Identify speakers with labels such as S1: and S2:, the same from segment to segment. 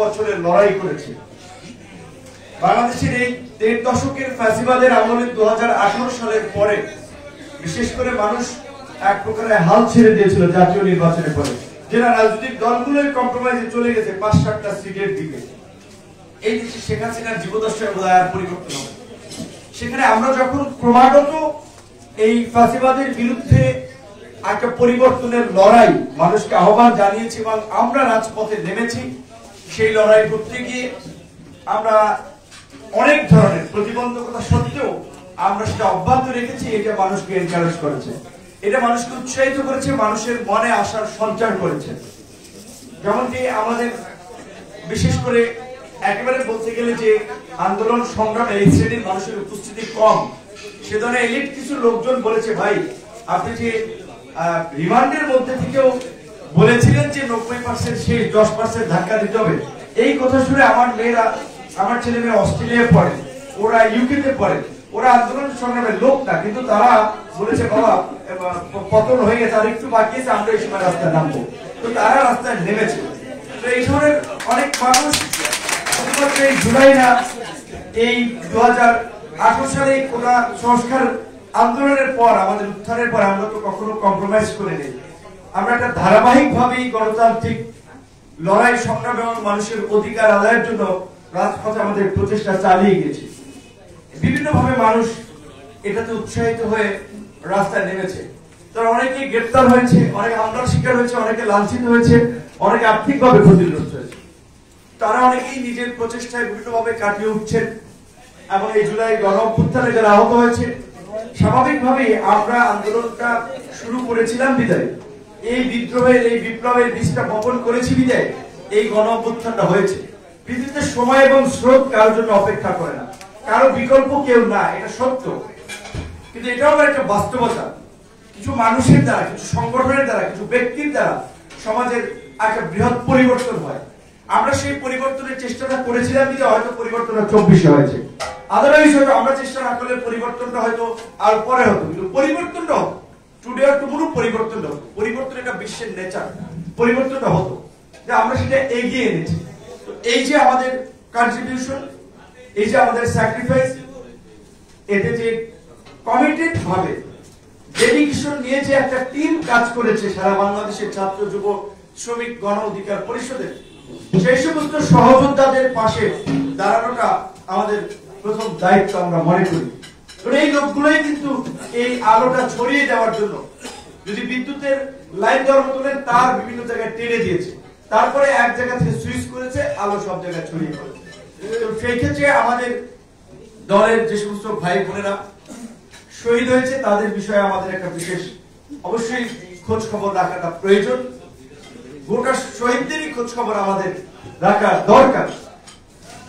S1: বছরের লড়াই করেছে। বাংলাদেশের এই ১.৫ দশকের ফ্যাসিবাদের আমলে ২০১৮ সালের পরে বিশেষ করে মানুষ এক প্রকারের হাল ছেড়ে দিয়েছিল জাতীয় নির্বাচনের পরে, যেটা রাজনৈতিক দলগুলোর কম্প্রোমাইজে চলে গেছে ৫-৭টা সিটের দিকে। এই দেশে শেখ হাসিনার জীবদশায় বোধহয় আর পরিবর্তন হবে। সেখানে আমরা যখন ক্রমাগত এই ফ্যাসিবাদের বিরুদ্ধে একটা পরিবর্তনের লড়াই মানুষকে আহ্বান জানিয়েছি এবং আমরা রাজপথে নেমেছি, সেই লড়াই করতে গিয়ে আমরা অনেক ধরনের প্রতিবন্ধকতা সত্ত্বেও আমরা সেটা অব্যাহত রেখেছি। এটা মানুষকে এনকারেজ করেছে, এটা মানুষকে উৎসাহিত করেছে, মানুষের মনে আশার সঞ্চার করেছে। যেমনটি আমাদের বিশেষ করে একেবারে বলতে গেলে যে আন্দোলন সংগ্রামে এই শ্রেণীর মানুষের উপস্থিতি কম, সে ধরনের এলিট কিছু লোকজন বলেছে, ভাই আপনি যে রিমান্ডের মধ্যে থেকেও বলেছিলেন যে ৯০% শেষ, ১০% ধাক্কা দিতে হবে। এই কথা শুনে আমার ছেলে মেয়ে অস্ট্রেলিয়ায় পড়ে, ওরা ইউকেতে পড়ে, ওরা আন্দোলন সংগ্রামের লোক না, কিন্তু তারা বলেছে বাবা পতন হয়ে গেছে, আর একটু বাকি আছে, আমরা এই সময় রাস্তায় নামবো। তো তারা রাস্তায় নেমেছে। তো এই ধরনের অনেক মানুষ শুধুমাত্র এই জুলাই না, এই ২০১৮ সালে কোন সংস্কার আন্দোলনের পর, আমাদের উত্থানের পর আমরা তো কখনো কম্প্রোমাইজ করে নেই। আমরা একটা ধারাবাহিক ভাবেই গণতান্ত্রিক লড়াই সংগ্রাম এবং মানুষের অধিকার আদায়ের জন্য রাজপথে আমাদের প্রচেষ্টা চালিয়ে গেছি। বিভিন্ন ভাবে মানুষ এটাতে উৎসাহিত হয়ে রাস্তায় নেমেছে। তারা অনেকে গ্রেপ্তার হয়েছে, অনেকে হামলার শিকার হয়েছে, অনেকে লাঞ্ছিত হয়েছে, অনেকে আর্থিকভাবে ক্ষতিগ্রস্ত হয়েছে। তারা অনেকেই নিজের প্রচেষ্টায় বিভিন্ন ভাবে কাটিয়ে উঠছেন এবং এই জুলাই গণ অভ্যুত্থানে যারা আহত হয়েছে, স্বাভাবিকভাবেই আমরা আন্দোলনটা শুরু করেছিলাম বিদায়, এই বিদ্রোহের এই বিপ্লবের বীজটা বপন করেছি বিদায় এই গণ অভ্যুত্থানটা হয়েছে। পৃথিবীতে সময় এবং স্রোত কারোর জন্য অপেক্ষা করে না, কারো বিকল্প কেউ না, এটা সত্য। কিন্তু এটাও একটা বাস্তবতা, কিছু মানুষের দ্বারা, কিছু সংগঠনের দ্বারা, কিছু ব্যক্তির দ্বারা সমাজের একটা বৃহৎ পরিবর্তন হয়। আমরা সেই পরিবর্তনের চেষ্টাটা করেছিলাম বিধায় হয়তো পরিবর্তনটা ২৪-এ হয়েছে। আদারওয়াইজ হয়তো আমরা চেষ্টা না করলে পরিবর্তনটা হয়তো আর পরে হতো, কিন্তু পরিবর্তনটা হতো। টুডে আর টুমরো পরিবর্তনটা হতো। পরিবর্তন এটা বিশ্বের নেচার, পরিবর্তনটা হতো, যে আমরা সেটা এগিয়ে এনেছি। তো এই যে আমাদের কন্ট্রিবিউশন, এই যে আমাদের স্যাক্রিফাইস, এতে যে কমিটেড ভাবে ডেডিকেশন নিয়ে যে একটা টিম কাজ করেছে সারা বাংলাদেশের ছাত্র, যুব, শ্রমিক গণ অধিকার পরিষদের, সেই সমস্ত সহযোদ্ধাদের পাশে দাঁড়ানোটা আমাদের প্রথম দায়িত্ব আমরা মনে করি। এই লোকগুলোই কিন্তু এই আলোটা ছড়িয়ে দেওয়ার জন্য, যদি বিদ্যুতের লাইন দেওয়ার মতো তার বিভিন্ন জায়গায় টেনে দিয়েছে, তারপরে এক জায়গা থেকে সুইচ করেছে, আলো সব জায়গায় ছড়িয়ে পড়েছে। তো সেই ক্ষেত্রে আমাদের দলের যে সমস্ত ভাই বোনেরা শহীদ হয়েছে, তাদের বিষয়ে আমাদের একটা বিশেষ অবশ্যই খোঁজ খবর রাখাটা প্রয়োজন। গোটা শহীদদেরই খোঁজ খবর আমাদের রাখা দরকার।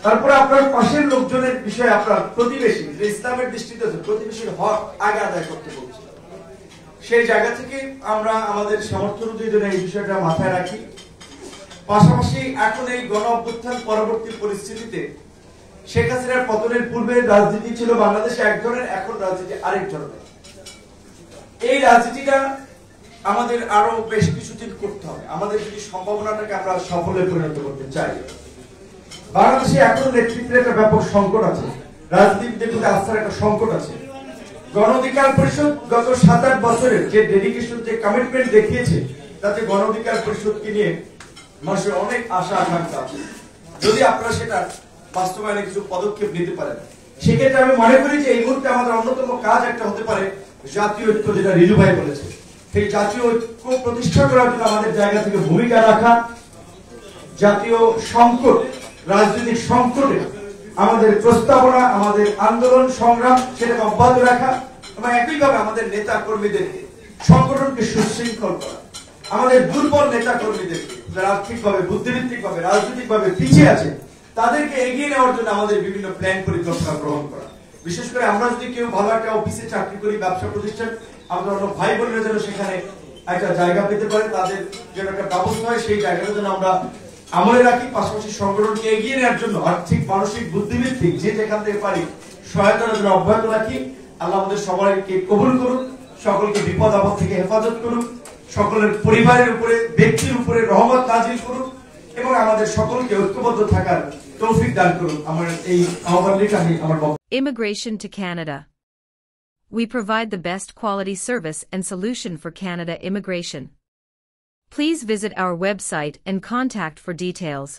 S1: তারপরে আপনার পাশের লোকজনের বিষয়ে, আপনার প্রতিবেশী, যে ইসলামের দৃষ্টিতে প্রতিবেশীর হক আগে আদায় করতে বলছি, সেই জায়গা থেকে আমরা আমাদের সামর্থ্য অনুযায়ী এই বিষয়টা মাথায় রাখি। পাশাপাশি এখন এই গণ অভ্যুত্থান পরবর্তী পরিস্থিতিতে শেখ হাসিনার পতনের পূর্বে রাজনীতি ছিল বাংলাদেশে এক ধরনের, এখন রাজনীতি আরেক ধরনের। এই রাজনীতিটা আমাদের আরো বেশ কিছুদিন করতে হবে, আমাদের যদি সম্ভাবনাটাকে আমরা সফলে পরিণত করতে চাই। বাংলাদেশে এখন নেতৃত্বের একটা ব্যাপক সংকট আছে, রাজনীতির প্রতি আস্থার একটা সংকট আছে। গণ অধিকার পরিষদ গত ৭-৮ বছরের যে ডেডিকেশন, যে কমিটমেন্ট দেখিয়েছে, তাতে গণ অধিকার পরিষদকে নিয়ে মানুষের অনেক আশা আকাঙ্ক্ষা আছে। যদি আপনারা সেটা বাস্তবায়নে কিছু পদক্ষেপ নিতে পারেন, সেক্ষেত্রে আমি মনে করি যে এই মুহূর্তে আমাদের অন্যতম কাজ একটা হতে পারে জাতীয় ঐক্য, যেটা রিজু ভাই বলেছে। সেই জাতীয় ঐক্য প্রতিষ্ঠা করার জন্য আমাদের জায়গা থেকে ভূমিকা রাখা, জাতীয় সংকট, রাজনৈতিক সংকটে আমাদের প্রস্তাবনা, আমাদের আন্দোলন সংগ্রাম সেটাকে অব্যাহত রাখা, এবং একইভাবে আমাদের নেতা কর্মীদেরকে, সংগঠনকে সুশৃঙ্খল করা, আমাদের দুর্বল নেতা কর্মীদেরকে যারা আর্থিকভাবে, বুদ্ধিভিত্তিকভাবে, রাজনৈতিকভাবে পিছিয়ে আছে, তাদেরকে এগিয়ে নেওয়ার জন্য আমাদের বিভিন্ন প্ল্যান পরিকল্পনা গ্রহণ করা। বিশেষ করে আমরা যদি কেউ ভালো একটা অফিসে চাকরি করি, ব্যবসা প্রতিষ্ঠান, আমাদের অন্য ভাই বোনেরা যেন সেখানে একটা জায়গা পেতে পারে, তাদের যেন একটা ব্যবস্থা হয়, সেই জায়গাটা যেন আমরা আমলে রাখি। পাশাপাশি সংগঠনকে এগিয়ে নেওয়ার জন্য আর্থিক, মানসিক, বুদ্ধিভিত্তিক যে যেখান থেকে পারি সহায়তার জন্য অব্যাহত রাখি। আল্লাহ আমাদের সবাইকে কবুল করুন, সকলকে বিপদ আপদ থেকে হেফাজত করুন, সকলের পরিবারের উপরে, ব্যক্তির উপরে রহমত নাজিল করুন, এবং আমাদের সকলকে ঐক্যবদ্ধ থাকার তৌফিক দান করুন। আমার এই আহ্বান রেখে আমি আমার
S2: Immigration to Canada. We provide the best quality service and solution for Canada immigration. Please visit our website and contact for details.